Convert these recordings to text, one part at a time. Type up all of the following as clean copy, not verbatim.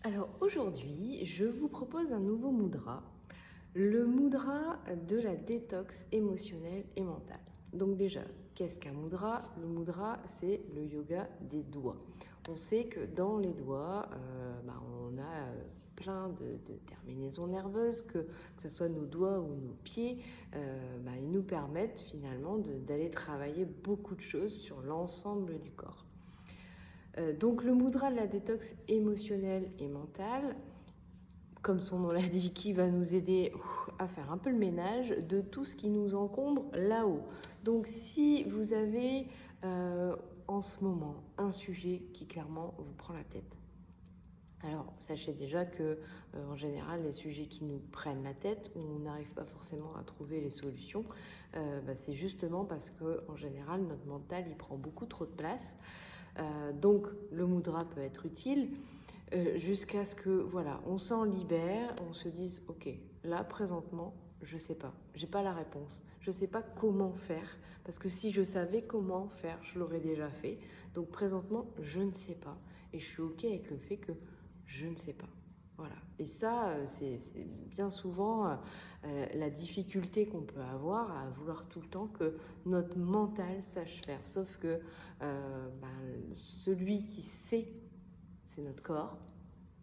Alors aujourd'hui, je vous propose un nouveau mudra, le mudra de la détox émotionnelle et mentale. Donc déjà, qu'est-ce qu'un mudra? Le mudra, c'est le yoga des doigts. On sait que dans les doigts, on a plein de terminaisons nerveuses, que ce soit nos doigts ou nos pieds, ils nous permettent finalement d'aller travailler beaucoup de choses sur l'ensemble du corps. Donc le mudra de la détox émotionnelle et mentale, comme son nom l'indique, qui va nous aider à faire un peu le ménage de tout ce qui nous encombre là-haut. Donc si vous avez en ce moment un sujet qui clairement vous prend la tête, alors sachez déjà que en général les sujets qui nous prennent la tête, où on n'arrive pas forcément à trouver les solutions, c'est justement parce que en général notre mental il prend beaucoup trop de place. Donc le mudra peut être utile jusqu'à ce que voilà, on s'en libère, on se dise ok, là présentement je sais pas, j'ai pas la réponse, je sais pas comment faire, parce que si je savais comment faire, je l'aurais déjà fait. Donc présentement je ne sais pas et je suis ok avec le fait que je ne sais pas. Voilà. Et ça, c'est bien souvent la difficulté qu'on peut avoir à vouloir tout le temps que notre mental sache faire. Sauf que celui qui sait, c'est notre corps.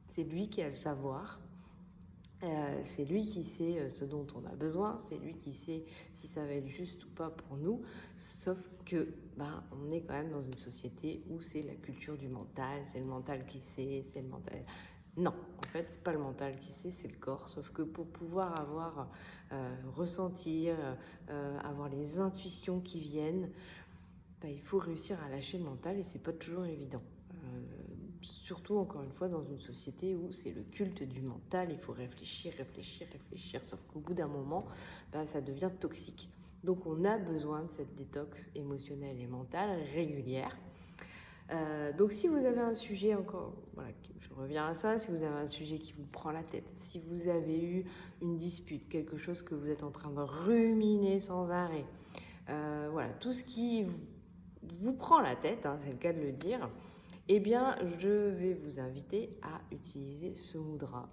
C'est lui qui a le savoir. C'est lui qui sait ce dont on a besoin. C'est lui qui sait si ça va être juste ou pas pour nous. Sauf que on est quand même dans une société où c'est la culture du mental. C'est le mental qui sait, c'est le mental... Non, en fait, c'est pas le mental qui sait, c'est le corps. Sauf que pour pouvoir avoir, ressentir, avoir les intuitions qui viennent, il faut réussir à lâcher le mental et c'est pas toujours évident. Surtout, encore une fois, dans une société où c'est le culte du mental, il faut réfléchir, réfléchir, réfléchir. Sauf qu'au bout d'un moment, ça devient toxique. Donc, on a besoin de cette détox émotionnelle et mentale régulière. Donc si vous avez un sujet encore, voilà, je reviens à ça, si vous avez un sujet qui vous prend la tête, si vous avez eu une dispute, quelque chose que vous êtes en train de ruminer sans arrêt, voilà, tout ce qui vous prend la tête, c'est le cas de le dire, eh bien je vais vous inviter à utiliser ce mudra.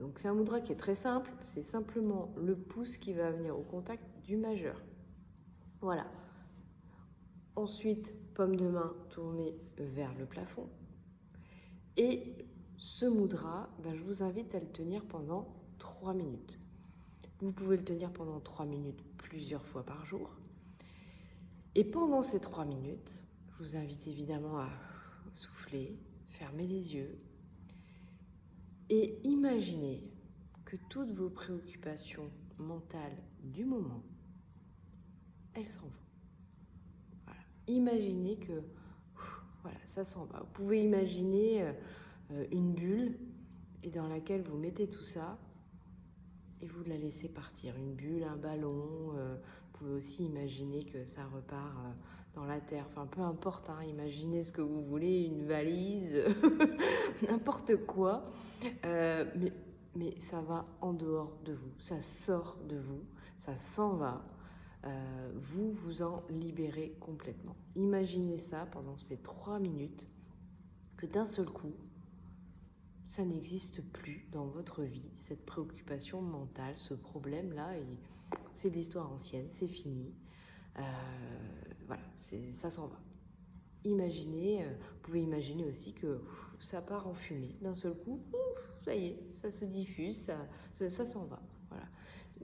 Donc c'est un mudra qui est très simple, c'est simplement le pouce qui va venir au contact du majeur. Voilà. Ensuite, paume de main tournée vers le plafond. Et ce mudra, je vous invite à le tenir pendant 3 minutes. Vous pouvez le tenir pendant 3 minutes plusieurs fois par jour. Et pendant ces 3 minutes, je vous invite évidemment à souffler, fermer les yeux et imaginer que toutes vos préoccupations mentales du moment, elles s'en vont. Imaginez que voilà, ça s'en va. Vous pouvez imaginer une bulle et dans laquelle vous mettez tout ça et vous la laissez partir. Une bulle, un ballon. Vous pouvez aussi imaginer que ça repart dans la terre. Enfin, peu importe, imaginez ce que vous voulez, une valise, n'importe quoi. Mais ça va en dehors de vous. Ça sort de vous. Ça s'en va. Vous vous en libérez complètement. Imaginez ça pendant ces 3 minutes, que d'un seul coup, ça n'existe plus dans votre vie, cette préoccupation mentale, ce problème-là, c'est de l'histoire ancienne, c'est fini. Voilà, ça s'en va. Imaginez, vous pouvez imaginer aussi que ça part en fumée. D'un seul coup, ça y est, ça se diffuse, ça s'en va. Voilà.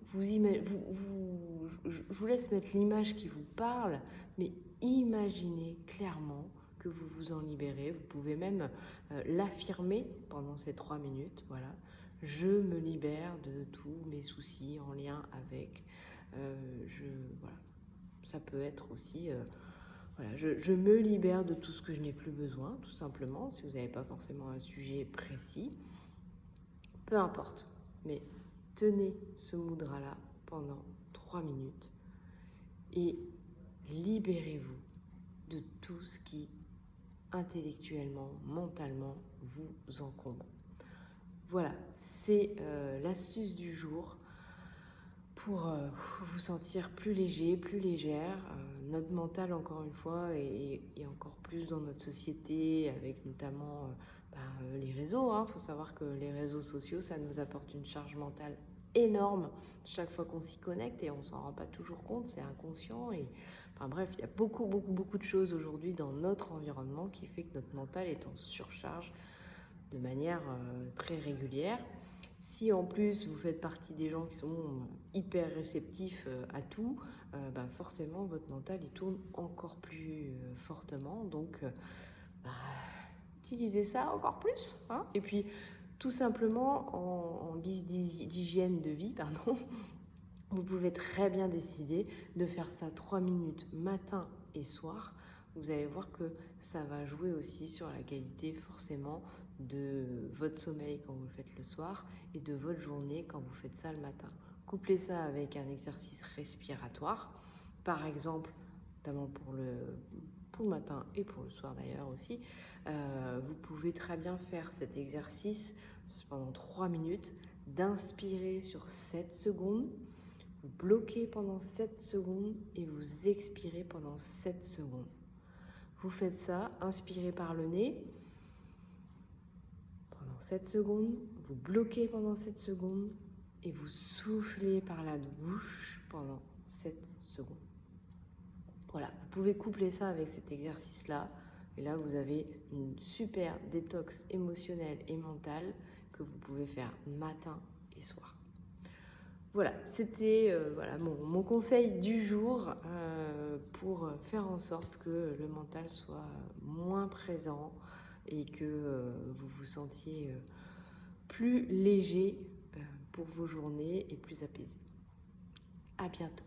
Je vous laisse mettre l'image qui vous parle, mais imaginez clairement que vous vous en libérez. Vous pouvez même l'affirmer pendant ces 3 minutes. Voilà. Je me libère de tous mes soucis en lien avec. Voilà. Ça peut être aussi... voilà, je me libère de tout ce que je n'ai plus besoin, tout simplement, si vous n'avez pas forcément un sujet précis. Peu importe, mais tenez ce mudra-là pendant 3 minutes et libérez-vous de tout ce qui, intellectuellement, mentalement, vous encombre. Voilà, c'est l'astuce du jour pour vous sentir plus léger, plus légère. Notre mental, encore une fois, est encore plus dans notre société, avec notamment les réseaux réseaux. Il faut savoir que les réseaux sociaux, ça nous apporte une charge mentale énorme chaque fois qu'on s'y connecte et on s'en rend pas toujours compte, c'est inconscient. Et enfin bref, il y a beaucoup de choses aujourd'hui dans notre environnement qui fait que notre mental est en surcharge de manière très régulière. Si en plus vous faites partie des gens qui sont hyper réceptifs à tout, forcément votre mental il tourne encore plus fortement. Donc utilisez ça encore plus. Et puis tout simplement en guise d'hygiène de vie, vous pouvez très bien décider de faire ça 3 minutes matin et soir. Vous allez voir que ça va jouer aussi sur la qualité forcément de votre sommeil quand vous le faites le soir et de votre journée quand vous faites ça le matin. Couplez ça avec un exercice respiratoire, par exemple, notamment pour le matin et pour le soir d'ailleurs aussi. Vous pouvez très bien faire cet exercice pendant 3 minutes, d'inspirer sur 7 secondes, vous bloquez pendant 7 secondes et vous expirez pendant 7 secondes. Vous faites ça, inspirez par le nez pendant 7 secondes, vous bloquez pendant 7 secondes et vous soufflez par la bouche pendant 7 secondes. Voilà, vous pouvez coupler ça avec cet exercice-là et là vous avez une super détox émotionnelle et mentale que vous pouvez faire matin et soir. Voilà, c'était mon conseil du jour pour faire en sorte que le mental soit moins présent et que vous vous sentiez plus léger pour vos journées et plus apaisé. À bientôt.